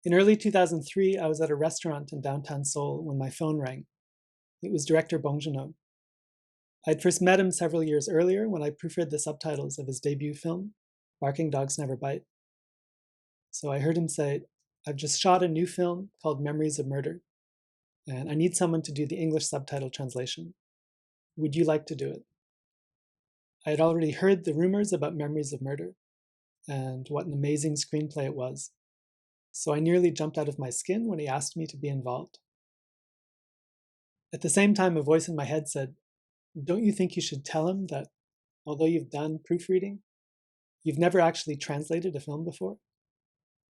In early 2003, I was at a restaurant in downtown Seoul when my phone rang. It was director Bong Joon-ho. I'd first met him several years earlier when I proofread the subtitles of his debut film, Barking Dogs Never Bite. So I heard him say, "I've just shot a new film called Memories of Murder, and I need someone to do the English subtitle translation. Would you like to do it?" I had already heard the rumors about Memories of Murder and what an amazing screenplay it was. So I nearly jumped out of my skin when he asked me to be involved. At the same time, a voice in my head said, "Don't you think you should tell him that although you've done proofreading, you've never actually translated a film before?"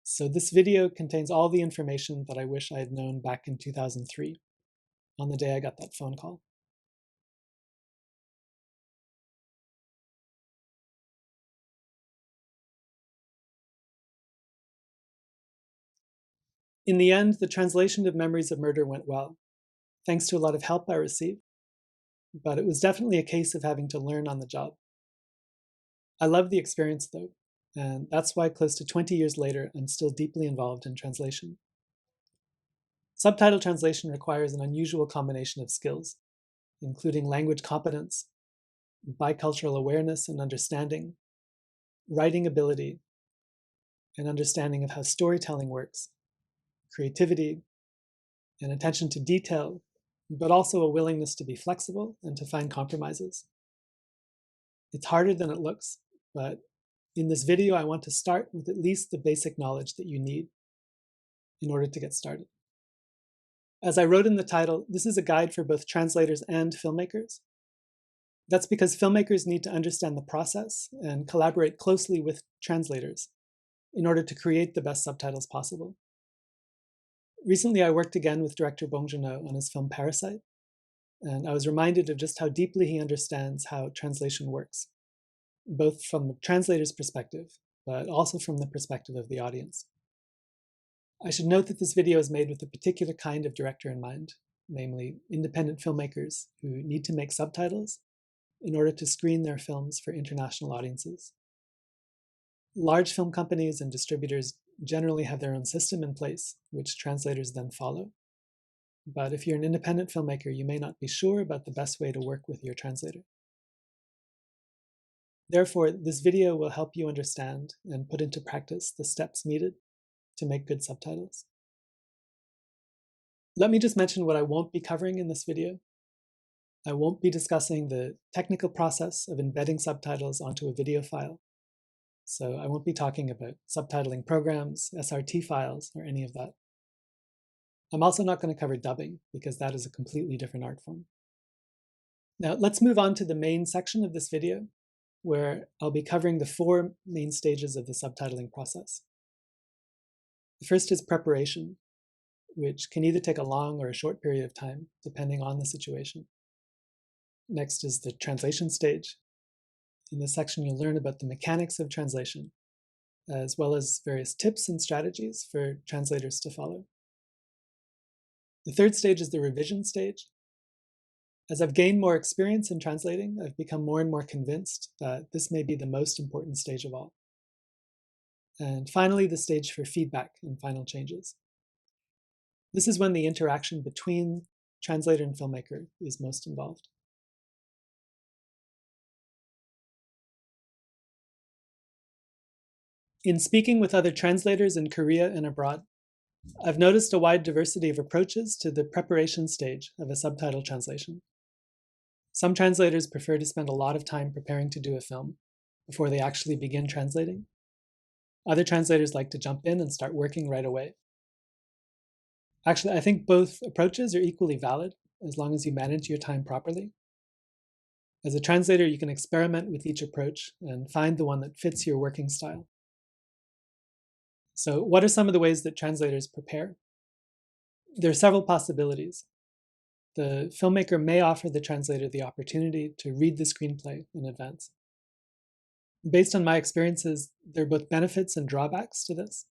So this video contains all the information that I wish I had known back in 2003, on the day I got that phone call. In the end, the translation of Memories of Murder went well, thanks to a lot of help I received, but it was definitely a case of having to learn on the job. I loved the experience though, and that's why close to 20 years later, I'm still deeply involved in translation. Subtitle translation requires an unusual combination of skills, including language competence, bicultural awareness and understanding, writing ability, an understanding of how storytelling works, creativity, and attention to detail, but also a willingness to be flexible and to find compromises. It's harder than it looks, but in this video, I want to start with at least the basic knowledge that you need in order to get started. As I wrote in the title, this is a guide for both translators and filmmakers. That's because filmmakers need to understand the process and collaborate closely with translators in order to create the best subtitles possible. Recently, I worked again with director Bong Joon-ho on his film Parasite, and I was reminded of just how deeply he understands how translation works, both from the translator's perspective, but also from the perspective of the audience. I should note that this video is made with a particular kind of director in mind, namely independent filmmakers who need to make subtitles in order to screen their films for international audiences. Large film companies and distributors generally have their own system in place, which translators then follow. But if you're an independent filmmaker, you may not be sure about the best way to work with your translator. Therefore, this video will help you understand and put into practice the steps needed to make good subtitles. Let me just mention what I won't be covering in this video. I won't be discussing the technical process of embedding subtitles onto a video file. So I won't be talking about subtitling programs, SRT files, or any of that. I'm also not going to cover dubbing because that is a completely different art form. Now let's move on to the main section of this video, where I'll be covering the 4 main stages of the subtitling process. The first is preparation, which can either take a long or a short period of time, depending on the situation. Next is the translation stage. In this section, you'll learn about the mechanics of translation, as well as various tips and strategies for translators to follow. The third stage is the revision stage. As I've gained more experience in translating, I've become more and more convinced that this may be the most important stage of all. And finally, the stage for feedback and final changes. This is when the interaction between translator and filmmaker is most involved. In speaking with other translators in Korea and abroad, I've noticed a wide diversity of approaches to the preparation stage of a subtitle translation. Some translators prefer to spend a lot of time preparing to do a film before they actually begin translating. Other translators like to jump in and start working right away. Actually, I think both approaches are equally valid as long as you manage your time properly. As a translator, you can experiment with each approach and find the one that fits your working style. So what are some of the ways that translators prepare? There are several possibilities. The filmmaker may offer the translator the opportunity to read the screenplay in advance. Based on my experiences, there are both benefits and drawbacks to this.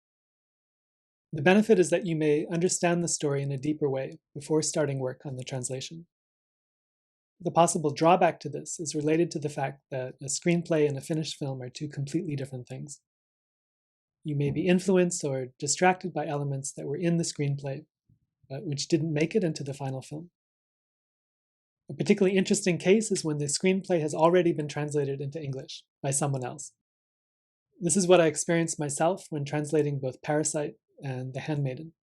The benefit is that you may understand the story in a deeper way before starting work on the translation. The possible drawback to this is related to the fact that a screenplay and a finished film are 2 completely different things. You may be influenced or distracted by elements that were in the screenplay, but which didn't make it into the final film. A particularly interesting case is when the screenplay has already been translated into English by someone else. This is what I experienced myself when translating both Parasite and The Handmaiden.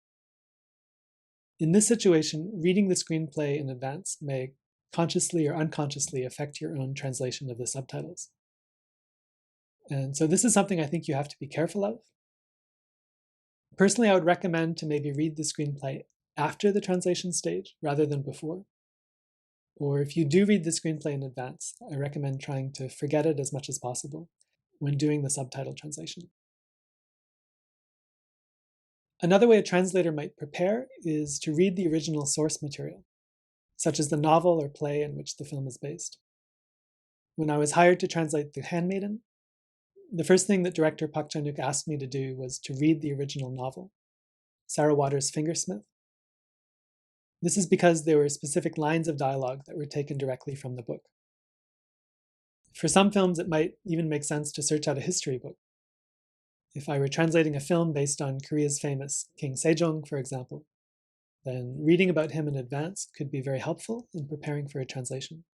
In this situation, reading the screenplay in advance may consciously or unconsciously affect your own translation of the subtitles. And so this is something I think you have to be careful of. Personally, I would recommend to maybe read the screenplay after the translation stage rather than before. Or if you do read the screenplay in advance, I recommend trying to forget it as much as possible when doing the subtitle translation. Another way a translator might prepare is to read the original source material, such as the novel or play in which the film is based. When I was hired to translate The Handmaiden, the first thing that director Park Chan-wook asked me to do was to read the original novel, Sarah Waters' Fingersmith. This is because there were specific lines of dialogue that were taken directly from the book. For some films, it might even make sense to search out a history book. If I were translating a film based on Korea's famous King Sejong, for example, then reading about him in advance could be very helpful in preparing for a translation.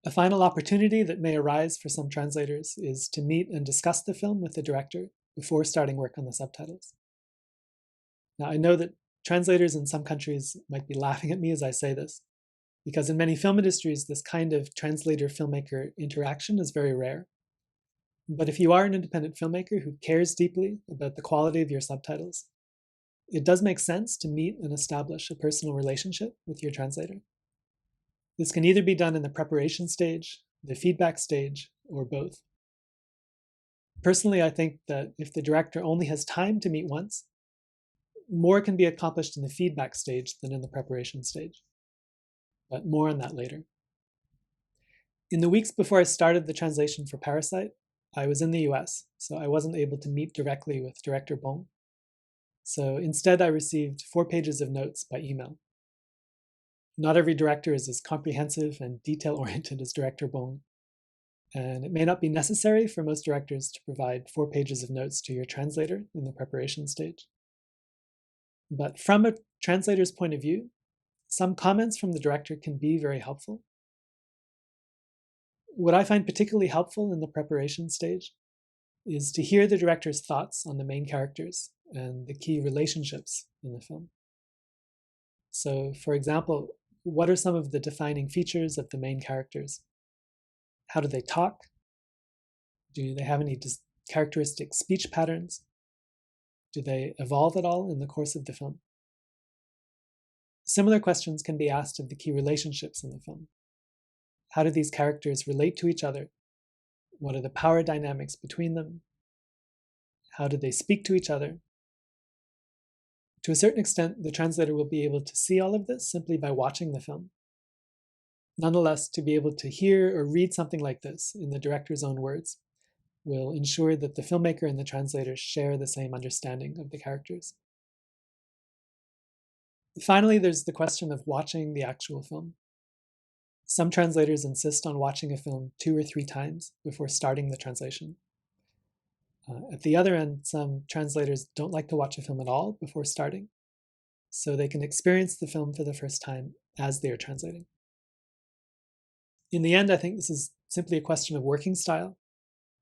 A final opportunity that may arise for some translators is to meet and discuss the film with the director before starting work on the subtitles. Now, I know that translators in some countries might be laughing at me as I say this, because in many film industries, this kind of translator-filmmaker interaction is very rare. But if you are an independent filmmaker who cares deeply about the quality of your subtitles, it does make sense to meet and establish a personal relationship with your translator. This can either be done in the preparation stage, the feedback stage, or both. Personally, I think that if the director only has time to meet once, more can be accomplished in the feedback stage than in the preparation stage. But more on that later. In the weeks before I started the translation for Parasite, I was in the US, so I wasn't able to meet directly with director Bong. So instead, I received 4 pages of notes by email. Not every director is as comprehensive and detail-oriented as director Bong, and it may not be necessary for most directors to provide 4 pages of notes to your translator in the preparation stage. But from a translator's point of view, some comments from the director can be very helpful. What I find particularly helpful in the preparation stage is to hear the director's thoughts on the main characters and the key relationships in the film. So, for example, what are some of the defining features of the main characters? How do they talk? Do they have any characteristic speech patterns? Do they evolve at all in the course of the film? Similar questions can be asked of the key relationships in the film. How do these characters relate to each other? What are the power dynamics between them? How do they speak to each other? To a certain extent, the translator will be able to see all of this simply by watching the film. Nonetheless, to be able to hear or read something like this in the director's own words will ensure that the filmmaker and the translator share the same understanding of the characters. Finally, there's the question of watching the actual film. Some translators insist on watching a film 2 or 3 times before starting the translation. At the other end, some translators don't like to watch a film at all before starting, so they can experience the film for the first time as they are translating. In the end, I think this is simply a question of working style.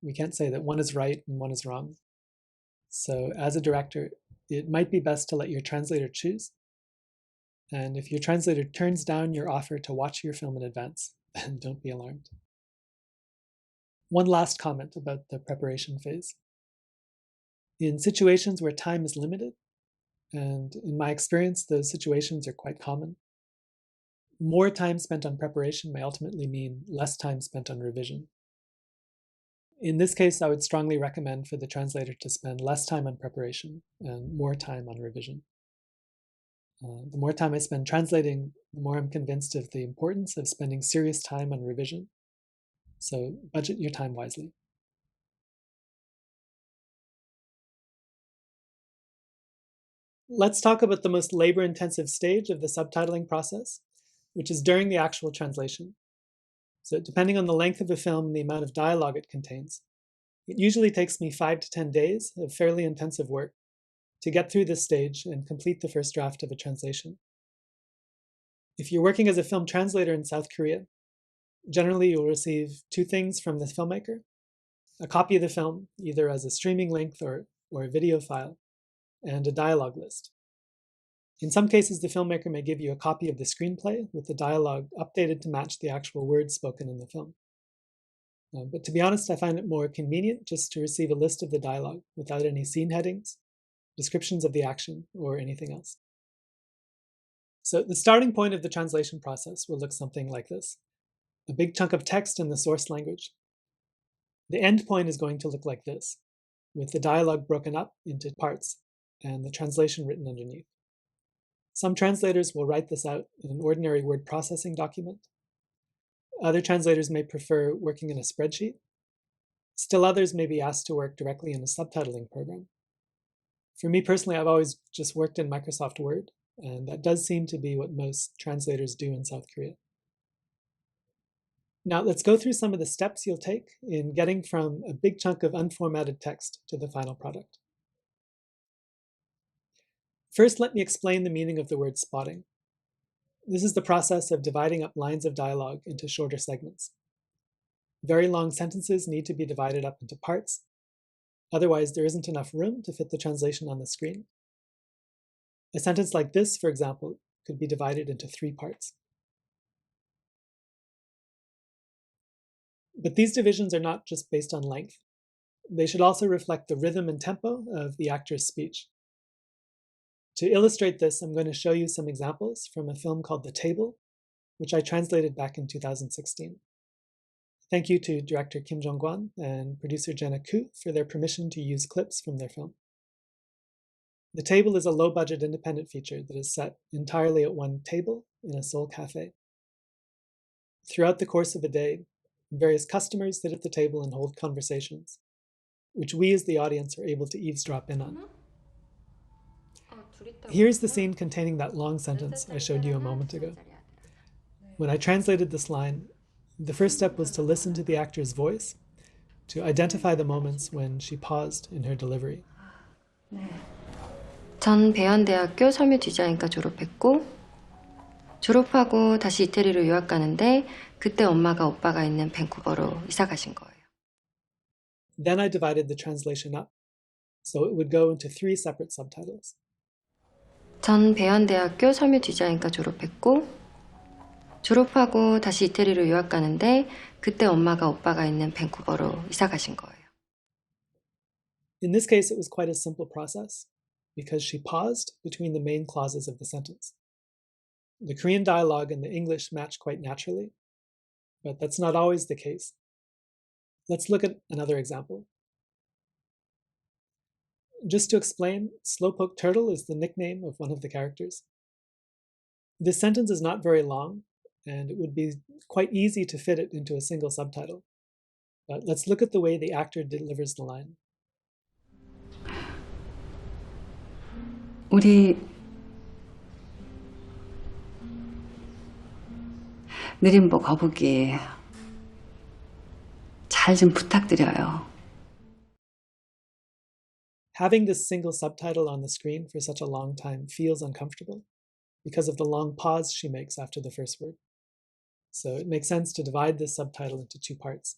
We can't say that one is right and one is wrong. So as a director, it might be best to let your translator choose. And if your translator turns down your offer to watch your film in advance, then don't be alarmed. One last comment about the preparation phase. In situations where time is limited, and in my experience, those situations are quite common, more time spent on preparation may ultimately mean less time spent on revision. In this case, I would strongly recommend for the translator to spend less time on preparation and more time on revision. The more time I spend translating, the more I'm convinced of the importance of spending serious time on revision. So budget your time wisely. Let's talk about the most labor-intensive stage of the subtitling process, which is during the actual translation. So depending on the length of a film and the amount of dialogue it contains, It usually takes me 5 to 10 days of fairly intensive work to get through this stage and complete the first draft of a translation. If you're working as a film translator in South Korea, generally you'll receive two things from the filmmaker: a copy of the film, either as a streaming length or a video file, and a dialogue list. In some cases, the filmmaker may give you a copy of the screenplay with the dialogue updated to match the actual words spoken in the film. But to be honest, I find it more convenient just to receive a list of the dialogue without any scene headings, descriptions of the action, or anything else. So the starting point of the translation process will look something like this: a big chunk of text in the source language. The end point is going to look like this, with the dialogue broken up into parts and the translation written underneath. Some translators will write this out in an ordinary word processing document. Other translators may prefer working in a spreadsheet. Still others may be asked to work directly in a subtitling program. For me personally, I've always just worked in Microsoft Word, and that does seem to be what most translators do in South Korea. Now let's go through some of the steps you'll take in getting from a big chunk of unformatted text to the final product. First, let me explain the meaning of the word spotting. This is the process of dividing up lines of dialogue into shorter segments. Very long sentences need to be divided up into parts. Otherwise, there isn't enough room to fit the translation on the screen. A sentence like this, for example, could be divided into 3 parts. But these divisions are not just based on length. They should also reflect the rhythm and tempo of the actor's speech. To illustrate this, I'm going to show you some examples from a film called The Table, which I translated back in 2016. Thank you to director Kim Jong-kwan and producer Jenna Koo for their permission to use clips from their film. The Table is a low-budget independent feature that is set entirely at one table in a Seoul cafe. Throughout the course of a day, various customers sit at the table and hold conversations, which we as the audience are able to eavesdrop in on. Here's the scene containing that long sentence I showed you a moment ago. When I translated this line, the first step was to listen to the actor's voice, to identify the moments when she paused in her delivery. 전 배현대학교 섬유 디자인과 졸업했고 졸업하고 다시 이태리로 유학 가는데 그때 엄마가 오빠가 있는 밴쿠버로 이사 가신 거예요. Then I divided the translation up, so it would go into 3 separate subtitles. 전 배현대학교 섬유 디자인과 졸업했고 졸업하고 다시 이태리로 유학 가는데 그때 엄마가 오빠가 있는 밴쿠버로 이사 가신 거예요. In this case, it was quite a simple process because she paused between the main clauses of the sentence. The Korean dialogue and the English match quite naturally, but that's not always the case. Let's look at another example. Just to explain, Slowpoke Turtle is the nickname of one of the characters. This sentence is not very long, and it would be quite easy to fit it into a single subtitle. But let's look at the way the actor delivers the line. 우리 느림보 거북이 잘 좀 부탁드려요. Having this single subtitle on the screen for such a long time feels uncomfortable because of the long pause she makes after the first word. So it makes sense to divide this subtitle into 2 parts.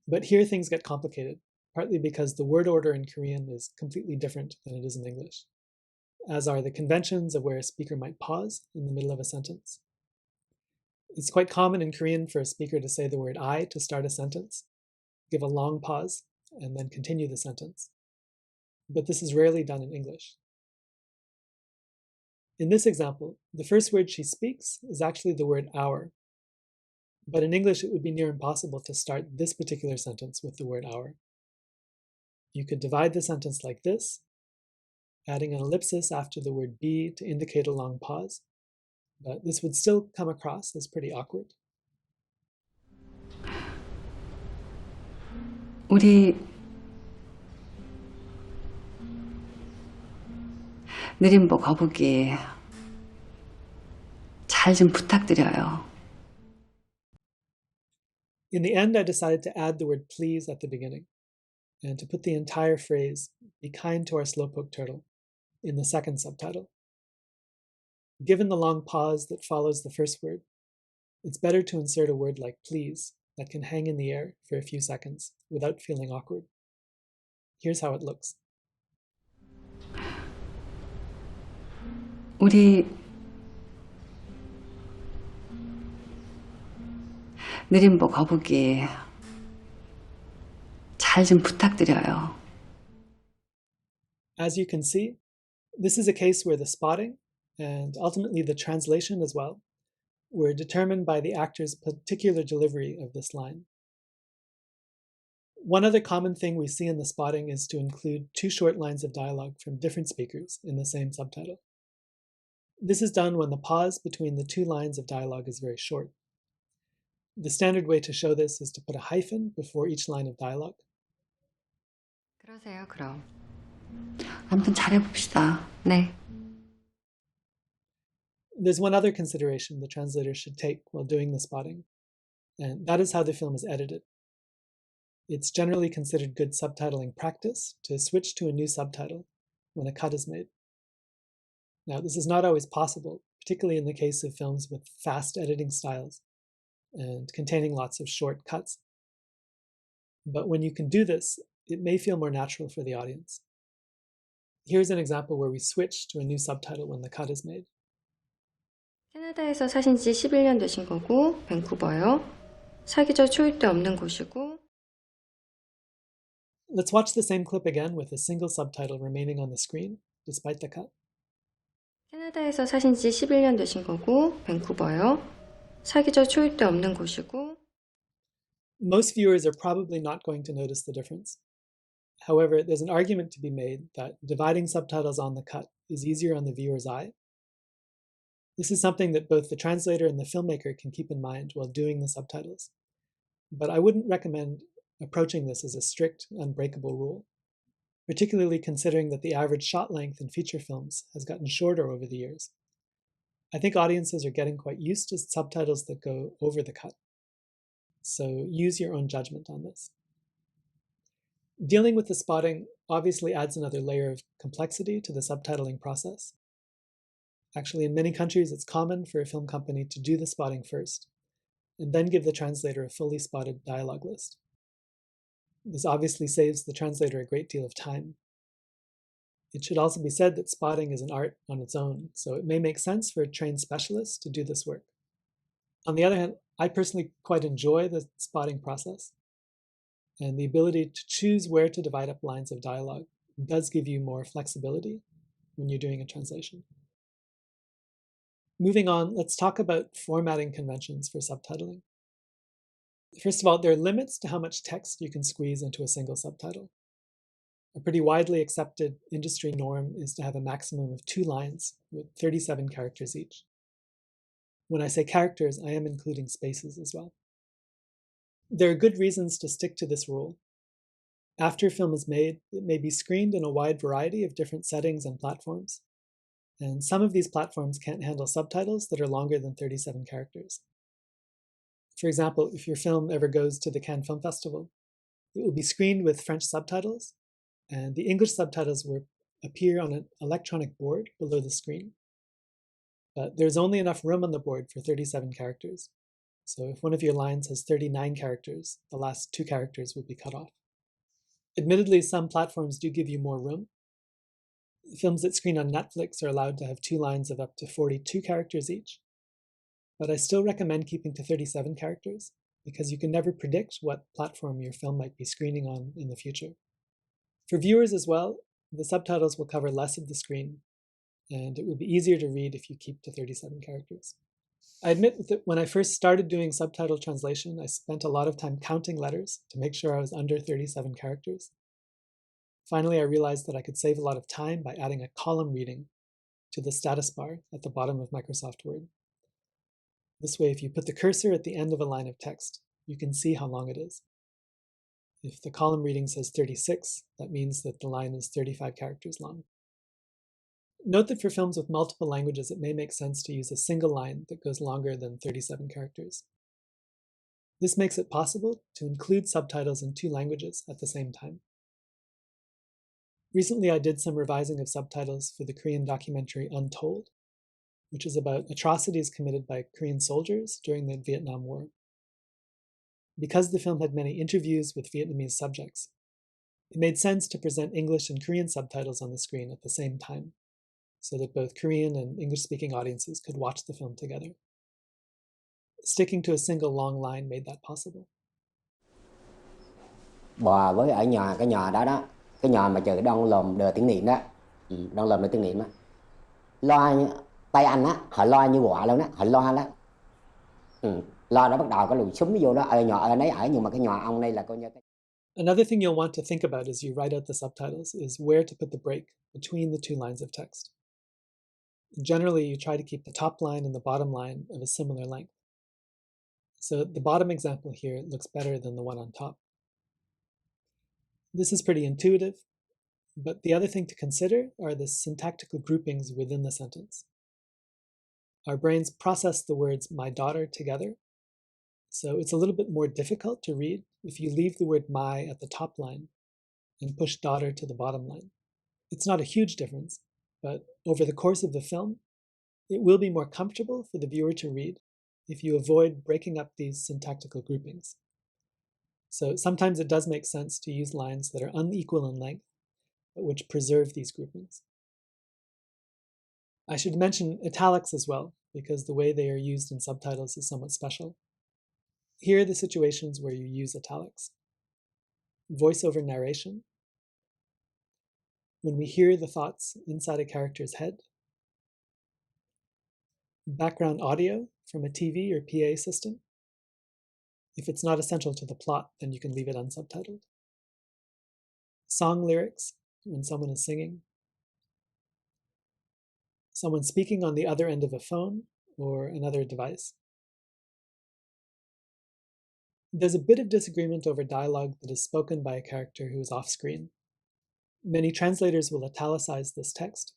But here things get complicated, partly because the word order in Korean is completely different than it is in English, as are the conventions of where a speaker might pause in the middle of a sentence. It's quite common in Korean for a speaker to say the word I to start a sentence, give a long pause, and then continue the sentence. But this is rarely done in English. In this example, the first word she speaks is actually the word our. But in English, it would be near impossible to start this particular sentence with the word our. You could divide the sentence like this, adding an ellipsis after the word be to indicate a long pause, but this would still come across as pretty awkward. 우리 느림보 거북이 잘 좀 부탁드려요. In the end, I decided to add the word please at the beginning. and to put the entire phrase, "Be kind to our slowpoke turtle," in the second subtitle. Given the long pause that follows the first word, it's better to insert a word like please that can hang in the air for a few seconds without feeling awkward. Here's how it looks. 우리 느림보 거북이 잘 좀 부탁드려요. As you can see, this is a case where the spotting, and ultimately the translation as well, were determined by the actor's particular delivery of this line. One other common thing we see in the spotting is to include two short lines of dialogue from different speakers in the same subtitle. This is done when the pause between the two lines of dialogue is very short. The standard way to show this is to put a hyphen before each line of dialogue. 그러세요, 그럼. 아무튼 잘해봅시다. 네. There's one other consideration the translator should take while doing the spotting, and that is how the film is edited. It's generally considered good subtitling practice to switch to a new subtitle when a cut is made. Now, this is not always possible, particularly in the case of films with fast editing styles and containing lots of short cuts. But when you can do this, it may feel more natural for the audience. Here's an example where we switch to a new subtitle when the cut is made. 캐나다에서 사신 지 11년 되신 거고, 밴쿠버요. 사기절 초입대 없는 곳이고. Let's watch the same clip again with a single subtitle remaining on the screen, despite the cut. 캐나다에서 사신 지 11년 되신 거고, 밴쿠버요. 사기절 초입대 없는 곳이고. Most viewers are probably not going to notice the difference. However, there's an argument to be made that dividing subtitles on the cut is easier on the viewer's eye. This is something that both the translator and the filmmaker can keep in mind while doing the subtitles. But I wouldn't recommend approaching this as a strict, unbreakable rule, particularly considering that the average shot length in feature films has gotten shorter over the years. I think audiences are getting quite used to subtitles that go over the cut. So use your own judgment on this. Dealing with the spotting obviously adds another layer of complexity to the subtitling process. Actually, in many countries, it's common for a film company to do the spotting first, and then give the translator a fully spotted dialogue list. This obviously saves the translator a great deal of time. It should also be said that spotting is an art on its own, so it may make sense for a trained specialist to do this work. On the other hand, I personally quite enjoy the spotting process, and the ability to choose where to divide up lines of dialogue does give you more flexibility when you're doing a translation. Moving on, let's talk about formatting conventions for subtitling. First of all, there are limits to how much text you can squeeze into a single subtitle. A pretty widely accepted industry norm is to have a maximum of 2 lines with 37 characters each. When I say characters, I am including spaces as well. There are good reasons to stick to this rule. After a film is made, it may be screened in a wide variety of different settings and platforms. And some of these platforms can't handle subtitles that are longer than 37 characters. For example, if your film ever goes to the Cannes Film Festival, it will be screened with French subtitles, and the English subtitles will appear on an electronic board below the screen. But there's only enough room on the board for 37 characters. So if one of your lines has 39 characters, the last 2 characters will be cut off. Admittedly, some platforms do give you more room. Films that screen on Netflix are allowed to have 2 lines of up to 42 characters each. But I still recommend keeping to 37 characters, because you can never predict what platform your film might be screening on in the future. For viewers as well, the subtitles will cover less of the screen, and it will be easier to read if you keep to 37 characters. I admit that when I first started doing subtitle translation, I spent a lot of time counting letters to make sure I was under 37 characters. Finally, I realized that I could save a lot of time by adding a column reading to the status bar at the bottom of Microsoft Word. This way, if you put the cursor at the end of a line of text, you can see how long it is. If the column reading says 36, that means that the line is 35 characters long. Note that for films with multiple languages, it may make sense to use a single line that goes longer than 37 characters. This makes it possible to include subtitles in 2 languages at the same time. Recently, I did some revising of subtitles for the Korean documentary Untold, which is about atrocities committed by Korean soldiers during the Vietnam War. Because the film had many interviews with Vietnamese subjects, it made sense to present English and Korean subtitles on the screen at the same time, so that both Korean and English-speaking audiences could watch the film together. Sticking to a single long line made that possible. Bò với ở nhà cái nhà đó đó, cái nhà mà chữ đang lồm đờ tiếng niệm đó, đang lồm đờ tiếng niệm á, loa tay anh á, họ loa như quạ luôn á, họ loa đó, loa đó bắt đầu có lùi súng vô đó, ở nhà ở nấy ở nhưng mà cái nhà ông đây là coi như cái. Another thing you'll want to think about as you write out the subtitles is where to put the break between the two lines of text. Generally, you try to keep the top line and the bottom line of a similar length. So the bottom example here looks better than the one on top. This is pretty intuitive, but the other thing to consider are the syntactical groupings within the sentence. Our brains process the words my daughter together, so it's a little bit more difficult to read if you leave the word my at the top line and push daughter to the bottom line. It's not a huge difference, but over the course of the film, it will be more comfortable for the viewer to read if you avoid breaking up these syntactical groupings. So sometimes it does make sense to use lines that are unequal in length, but which preserve these groupings. I should mention italics as well, because the way they are used in subtitles is somewhat special. Here are the situations where you use italics. Voiceover narration, when we hear the thoughts inside a character's head. Background audio from a TV or PA system. If it's not essential to the plot, then you can leave it unsubtitled. Song lyrics, when someone is singing. Someone speaking on the other end of a phone or another device. There's a bit of disagreement over dialogue that is spoken by a character who is off-screen. Many translators will italicize this text,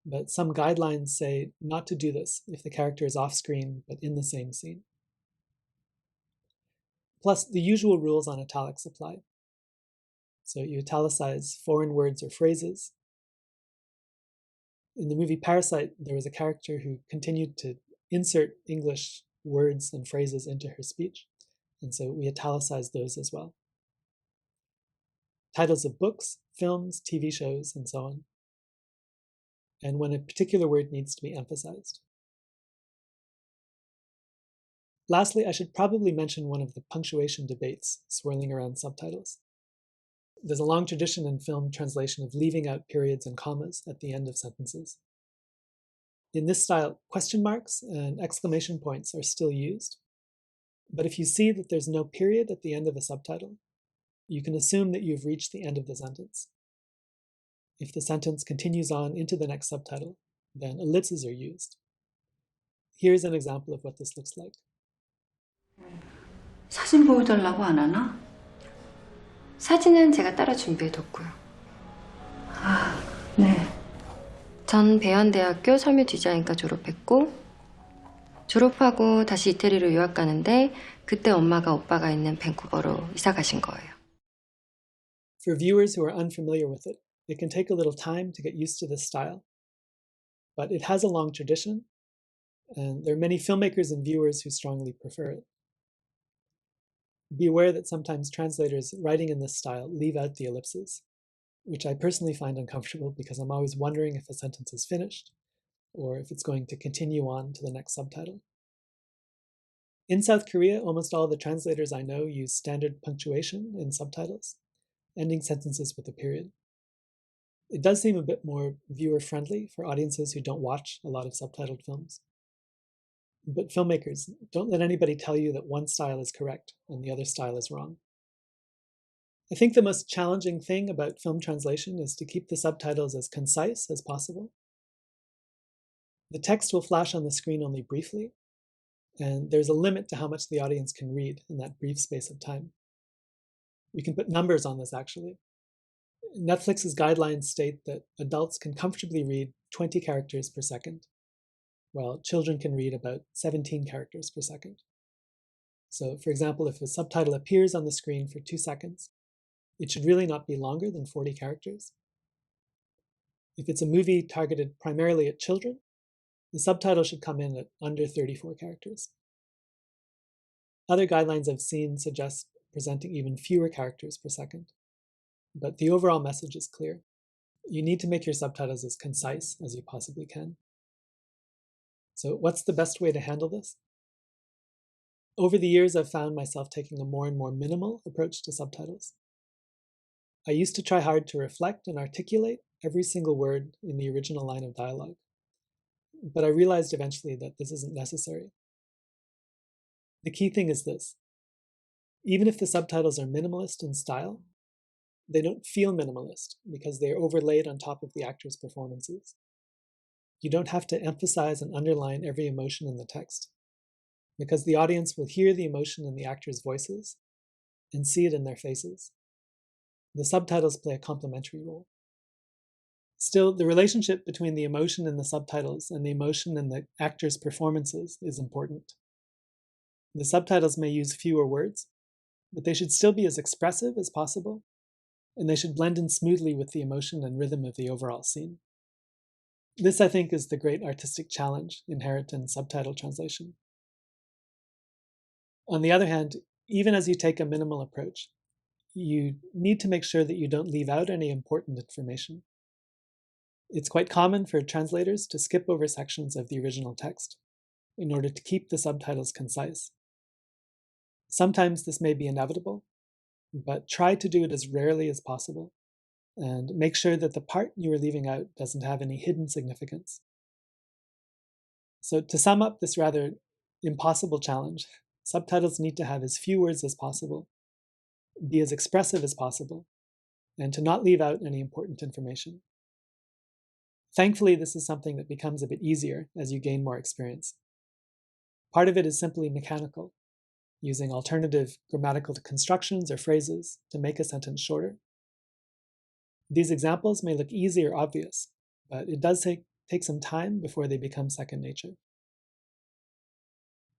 but some guidelines say not to do this if the character is off-screen but in the same scene. Plus, the usual rules on italics apply. So you italicize foreign words or phrases. In the movie Parasite, there was a character who continued to insert English words and phrases into her speech, and so we italicized those as well. Titles of books, films, TV shows, and so on. And when a particular word needs to be emphasized. Lastly, I should probably mention one of the punctuation debates swirling around subtitles. There's a long tradition in film translation of leaving out periods and commas at the end of sentences. In this style, question marks and exclamation points are still used, but if you see that there's no period at the end of a subtitle, you can assume that you've reached the end of the sentence. If the sentence continues on into the next subtitle, then ellipses are used. Here's an example of what this looks like. 사진 보여달라고 안 하나? 사진은 제가 따로 준비해뒀고요. 아, 네. 전 배현대학교 섬유 디자인과 졸업했고 졸업하고 다시 이태리로 유학 가는데 그때 엄마가 오빠가 있는 밴쿠버로 이사 가신 거예요. For viewers who are unfamiliar with it can take a little time to get used to this style, but it has a long tradition, and there are many filmmakers and viewers who strongly prefer it. Be aware that sometimes translators writing in this style leave out the ellipses, which I personally find uncomfortable because I'm always wondering if a sentence is finished or if it's going to continue on to the next subtitle. In South Korea, almost all the translators I know use standard punctuation in subtitles, ending sentences with a period. It does seem a bit more viewer-friendly for audiences who don't watch a lot of subtitled films. But filmmakers, don't let anybody tell you that one style is correct and the other style is wrong. I think the most challenging thing about film translation is to keep the subtitles as concise as possible. The text will flash on the screen only briefly, and there's a limit to how much the audience can read in that brief space of time. We can put numbers on this, actually. Netflix's guidelines state that adults can comfortably read 20 characters per second, while children can read about 17 characters per second. So, for example, if a subtitle appears on the screen for 2 seconds, it should really not be longer than 40 characters. If it's a movie targeted primarily at children, the subtitle should come in at under 34 characters. Other guidelines I've seen suggest presenting even fewer characters per second, but the overall message is clear. You need to make your subtitles as concise as you possibly can. So what's the best way to handle this? Over the years, I've found myself taking a more and more minimal approach to subtitles. I used to try hard to reflect and articulate every single word in the original line of dialogue, but I realized eventually that this isn't necessary. The key thing is this. Even if the subtitles are minimalist in style, they don't feel minimalist because they are overlaid on top of the actors' performances. You don't have to emphasize and underline every emotion in the text, because the audience will hear the emotion in the actors' voices and see it in their faces. The subtitles play a complementary role. Still, the relationship between the emotion in the subtitles and the emotion in the actors' performances is important. The subtitles may use fewer words, but they should still be as expressive as possible, and they should blend in smoothly with the emotion and rhythm of the overall scene. This, I think, is the great artistic challenge inherent in subtitle translation. On the other hand, even as you take a minimal approach, you need to make sure that you don't leave out any important information. It's quite common for translators to skip over sections of the original text in order to keep the subtitles concise. Sometimes this may be inevitable, but try to do it as rarely as possible, and make sure that the part you are leaving out doesn't have any hidden significance. So to sum up this rather impossible challenge, subtitles need to have as few words as possible, be as expressive as possible, and to not leave out any important information. Thankfully, this is something that becomes a bit easier as you gain more experience. Part of it is simply mechanical, using alternative grammatical constructions or phrases to make a sentence shorter. These examples may look easy or obvious, but it does take some time before they become second nature.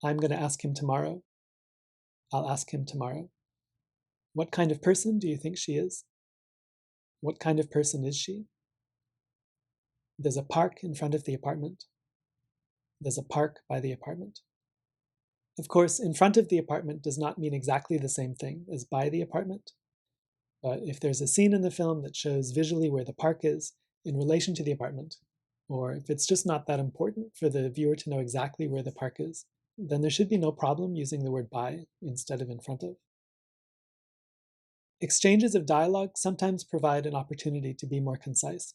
I'm going to ask him tomorrow. I'll ask him tomorrow. What kind of person do you think she is? What kind of person is she? There's a park in front of the apartment. There's a park by the apartment. Of course, in front of the apartment does not mean exactly the same thing as by the apartment. But if there's a scene in the film that shows visually where the park is in relation to the apartment, or if it's just not that important for the viewer to know exactly where the park is, then there should be no problem using the word by instead of in front of. Exchanges of dialogue sometimes provide an opportunity to be more concise,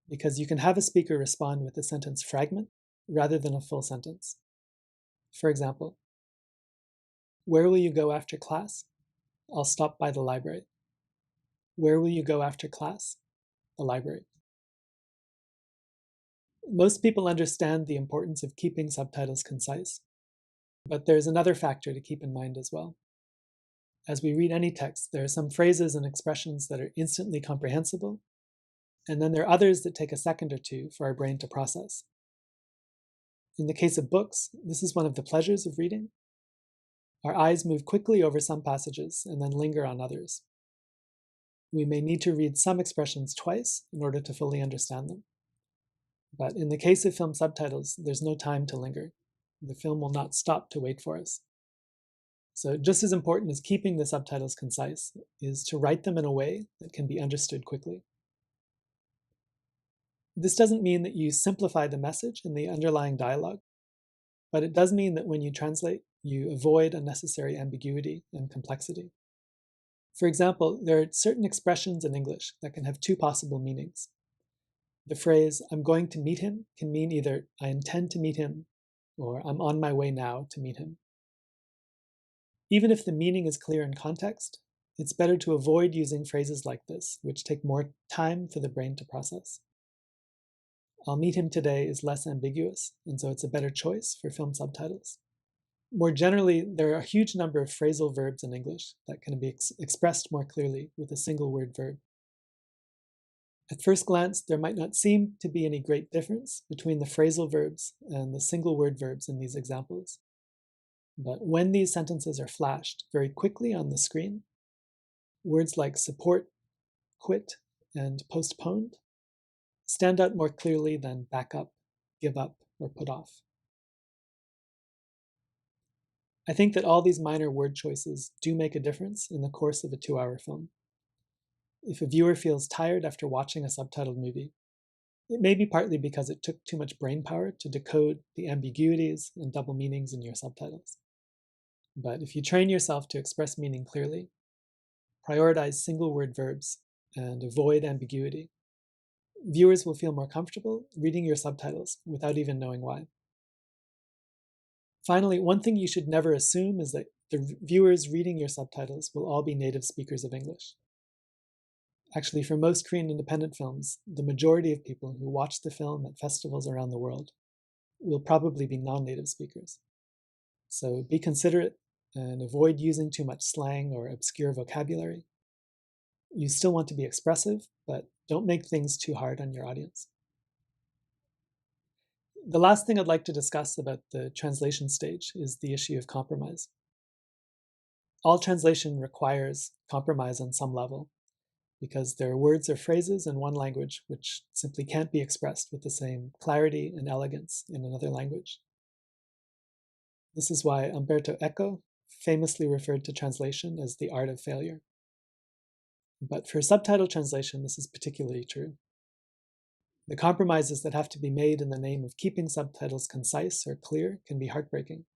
because you can have a speaker respond with a sentence fragment rather than a full sentence. For example, where will you go after class? I'll stop by the library. Where will you go after class? The library. Most people understand the importance of keeping subtitles concise, but there's another factor to keep in mind as well. As we read any text, there are some phrases and expressions that are instantly comprehensible, and then there are others that take a second or two for our brain to process. In the case of books, this is one of the pleasures of reading. Our eyes move quickly over some passages and then linger on others. We may need to read some expressions twice in order to fully understand them. But in the case of film subtitles, there's no time to linger. The film will not stop to wait for us. So just as important as keeping the subtitles concise is to write them in a way that can be understood quickly. This doesn't mean that you simplify the message in the underlying dialogue, but it does mean that when you translate, you avoid unnecessary ambiguity and complexity. For example, there are certain expressions in English that can have two possible meanings. The phrase, I'm going to meet him, can mean either I intend to meet him or I'm on my way now to meet him. Even if the meaning is clear in context, it's better to avoid using phrases like this, which take more time for the brain to process. I'll meet him today is less ambiguous, and so it's a better choice for film subtitles. More generally, there are a huge number of phrasal verbs in English that can be expressed more clearly with a single word verb. At first glance, there might not seem to be any great difference between the phrasal verbs and the single word verbs in these examples. But when these sentences are flashed very quickly on the screen, words like support, quit, and postponed stand out more clearly than back up, give up, or put off. I think that all these minor word choices do make a difference in the course of a 2-hour film. If a viewer feels tired after watching a subtitled movie, it may be partly because it took too much brain power to decode the ambiguities and double meanings in your subtitles. But if you train yourself to express meaning clearly, prioritize single word verbs, and avoid ambiguity, viewers will feel more comfortable reading your subtitles without even knowing why. Finally, one thing you should never assume is that the viewers reading your subtitles will all be native speakers of English. Actually, for most Korean independent films, the majority of people who watch the film at festivals around the world will probably be non-native speakers. So be considerate and avoid using too much slang or obscure vocabulary. You still want to be expressive, but don't make things too hard on your audience. The last thing I'd like to discuss about the translation stage is the issue of compromise. All translation requires compromise on some level, because there are words or phrases in one language which simply can't be expressed with the same clarity and elegance in another language. This is why Umberto Eco famously referred to translation as the art of failure. But for subtitle translation, this is particularly true. The compromises that have to be made in the name of keeping subtitles concise or clear can be heartbreaking.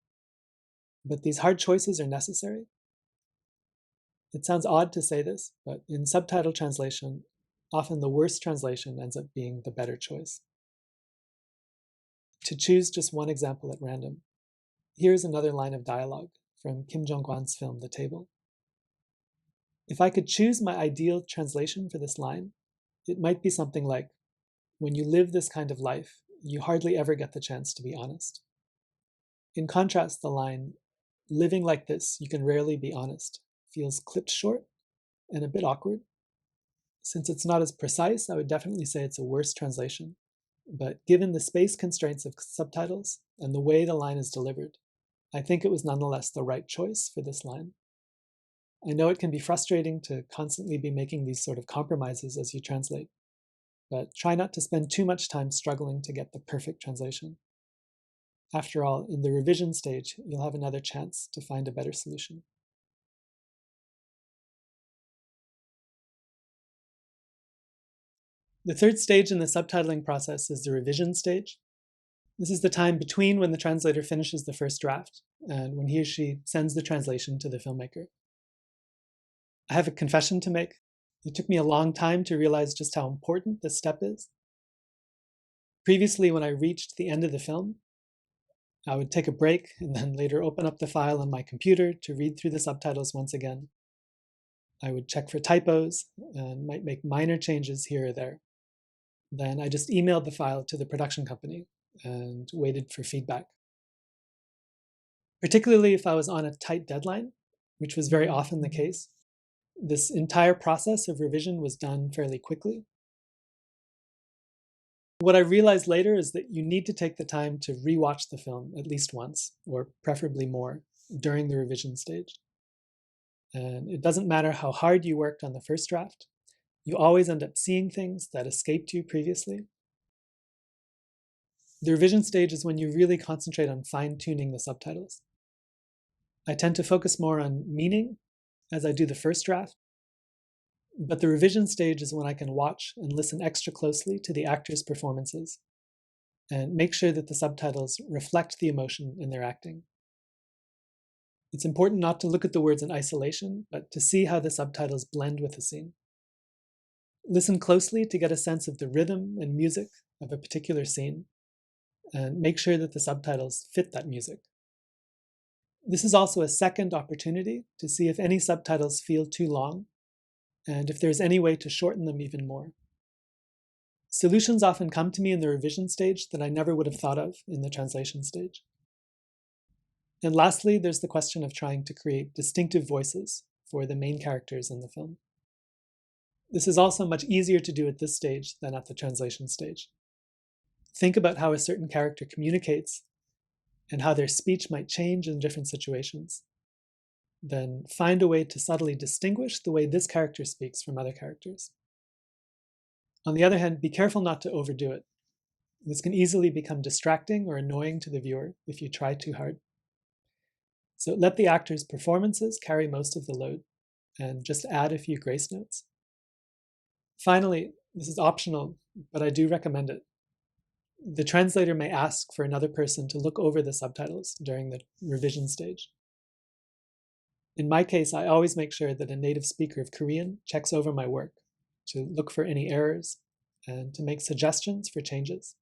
But these hard choices are necessary. It sounds odd to say this, but in subtitle translation, often the worst translation ends up being the better choice. To choose just one example at random, here's another line of dialogue from Kim Jong-kwan's film The Table. If I could choose my ideal translation for this line, it might be something like, "When you live this kind of life, you hardly ever get the chance to be honest." In contrast, the line, "Living like this, you can rarely be honest," feels clipped short and a bit awkward. Since it's not as precise, I would definitely say it's a worse translation. But given the space constraints of subtitles and the way the line is delivered, I think it was nonetheless the right choice for this line. I know it can be frustrating to constantly be making these sort of compromises as you translate, but try not to spend too much time struggling to get the perfect translation. After all, in the revision stage, you'll have another chance to find a better solution. The third stage in the subtitling process is the revision stage. This is the time between when the translator finishes the first draft and when he or she sends the translation to the filmmaker. I have a confession to make. It took me a long time to realize just how important this step is. Previously, when I reached the end of the film, I would take a break and then later open up the file on my computer to read through the subtitles once again. I would check for typos and might make minor changes here or there. Then I just emailed the file to the production company and waited for feedback. Particularly if I was on a tight deadline, which was very often the case, this entire process of revision was done fairly quickly. What I realized later is that you need to take the time to rewatch the film at least once, or preferably more, during the revision stage. And it doesn't matter how hard you worked on the first draft, you always end up seeing things that escaped you previously. The revision stage is when you really concentrate on fine-tuning the subtitles. I tend to focus more on meaning as I do the first draft, but the revision stage is when I can watch and listen extra closely to the actors' performances and make sure that the subtitles reflect the emotion in their acting. It's important not to look at the words in isolation, but to see how the subtitles blend with the scene. Listen closely to get a sense of the rhythm and music of a particular scene, and make sure that the subtitles fit that music. This is also a second opportunity to see if any subtitles feel too long, and if there's any way to shorten them even more. Solutions often come to me in the revision stage that I never would have thought of in the translation stage. And lastly, there's the question of trying to create distinctive voices for the main characters in the film. This is also much easier to do at this stage than at the translation stage. Think about how a certain character communicates and how their speech might change in different situations. Then find a way to subtly distinguish the way this character speaks from other characters. On the other hand, be careful not to overdo it. This can easily become distracting or annoying to the viewer if you try too hard. So let the actors' performances carry most of the load, and just add a few grace notes. Finally, this is optional, but I do recommend it. The translator may ask for another person to look over the subtitles during the revision stage. In my case, I always make sure that a native speaker of Korean checks over my work to look for any errors and to make suggestions for changes.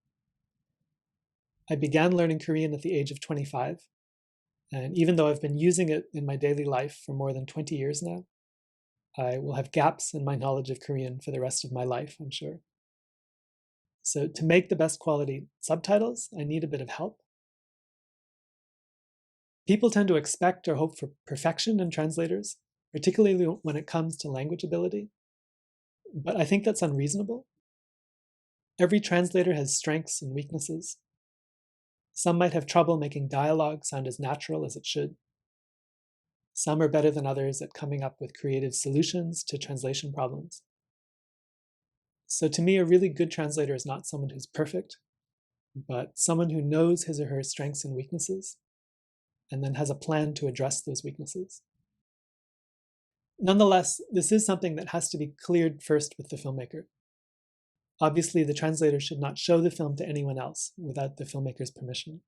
I began learning Korean at the age of 25, and even though I've been using it in my daily life for more than 20 years now, I will have gaps in my knowledge of Korean for the rest of my life, I'm sure. So to make the best quality subtitles, I need a bit of help. People tend to expect or hope for perfection in translators, particularly when it comes to language ability. But I think that's unreasonable. Every translator has strengths and weaknesses. Some might have trouble making dialogue sound as natural as it should. Some are better than others at coming up with creative solutions to translation problems. So to me, a really good translator is not someone who's perfect, but someone who knows his or her strengths and weaknesses, and then has a plan to address those weaknesses. Nonetheless, this is something that has to be cleared first with the filmmaker. Obviously, the translator should not show the film to anyone else without the filmmaker's permission.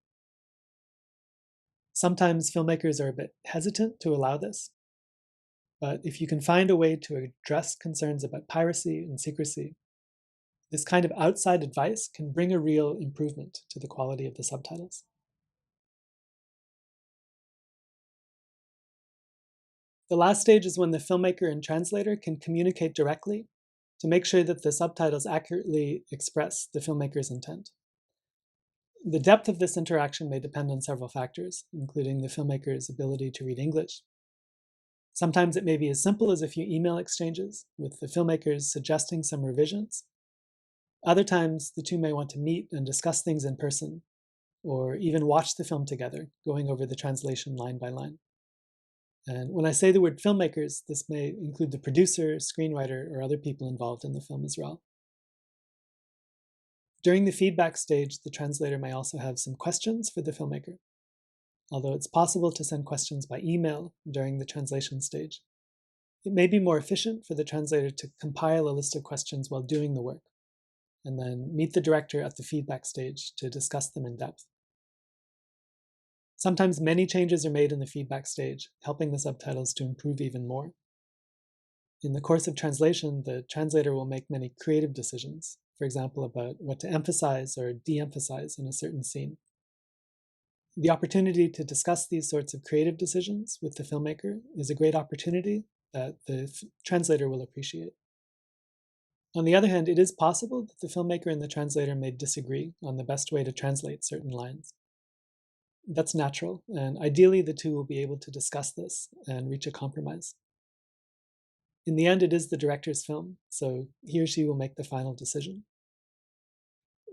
Sometimes filmmakers are a bit hesitant to allow this, but if you can find a way to address concerns about piracy and secrecy, this kind of outside advice can bring a real improvement to the quality of the subtitles. The last stage is when the filmmaker and translator can communicate directly to make sure that the subtitles accurately express the filmmaker's intent. The depth of this interaction may depend on several factors, including the filmmaker's ability to read English. Sometimes it may be as simple as a few email exchanges, with the filmmakers suggesting some revisions. Other times, the two may want to meet and discuss things in person, or even watch the film together, going over the translation line by line. And when I say the word filmmakers, this may include the producer, screenwriter, or other people involved in the film as well. During the feedback stage, the translator may also have some questions for the filmmaker, although it's possible to send questions by email during the translation stage. It may be more efficient for the translator to compile a list of questions while doing the work, and then meet the director at the feedback stage to discuss them in depth. Sometimes many changes are made in the feedback stage, helping the subtitles to improve even more. In the course of translation, the translator will make many creative decisions, for example, about what to emphasize or de-emphasize in a certain scene. The opportunity to discuss these sorts of creative decisions with the filmmaker is a great opportunity that the translator will appreciate. On the other hand, it is possible that the filmmaker and the translator may disagree on the best way to translate certain lines. That's natural, and ideally the two will be able to discuss this and reach a compromise. In the end, it is the director's film, so he or she will make the final decision.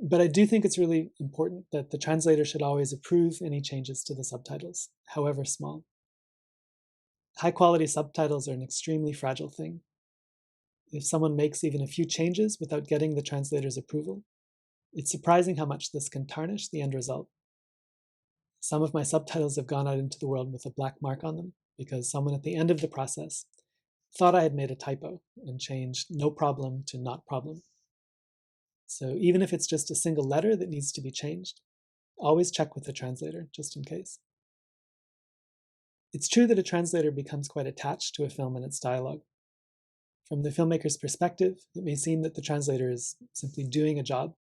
But I do think it's really important that the translator should always approve any changes to the subtitles, however small. High-quality subtitles are an extremely fragile thing. If someone makes even a few changes without getting the translator's approval, it's surprising how much this can tarnish the end result. Some of my subtitles have gone out into the world with a black mark on them because someone at the end of the process thought I had made a typo and changed no problem to not problem. So even if it's just a single letter that needs to be changed, always check with the translator just in case. It's true that a translator becomes quite attached to a film and its dialogue. From the filmmaker's perspective, it may seem that the translator is simply doing a job,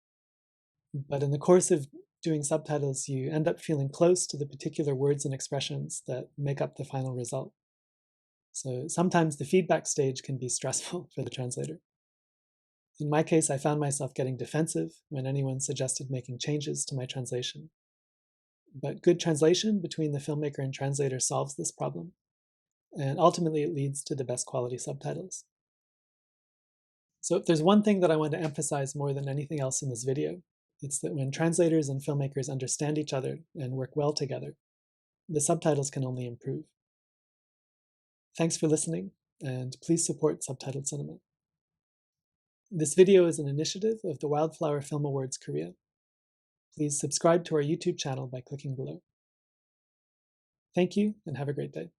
but in the course of doing subtitles, you end up feeling close to the particular words and expressions that make up the final result. So sometimes the feedback stage can be stressful for the translator. In my case, I found myself getting defensive when anyone suggested making changes to my translation. But good translation between the filmmaker and translator solves this problem, and ultimately it leads to the best quality subtitles. So if there's one thing that I want to emphasize more than anything else in this video, it's that when translators and filmmakers understand each other and work well together, the subtitles can only improve. Thanks for listening, and please support Subtitled Cinema. This video is an initiative of the Wildflower Film Awards Korea. Please subscribe to our YouTube channel by clicking below. Thank you and have a great day.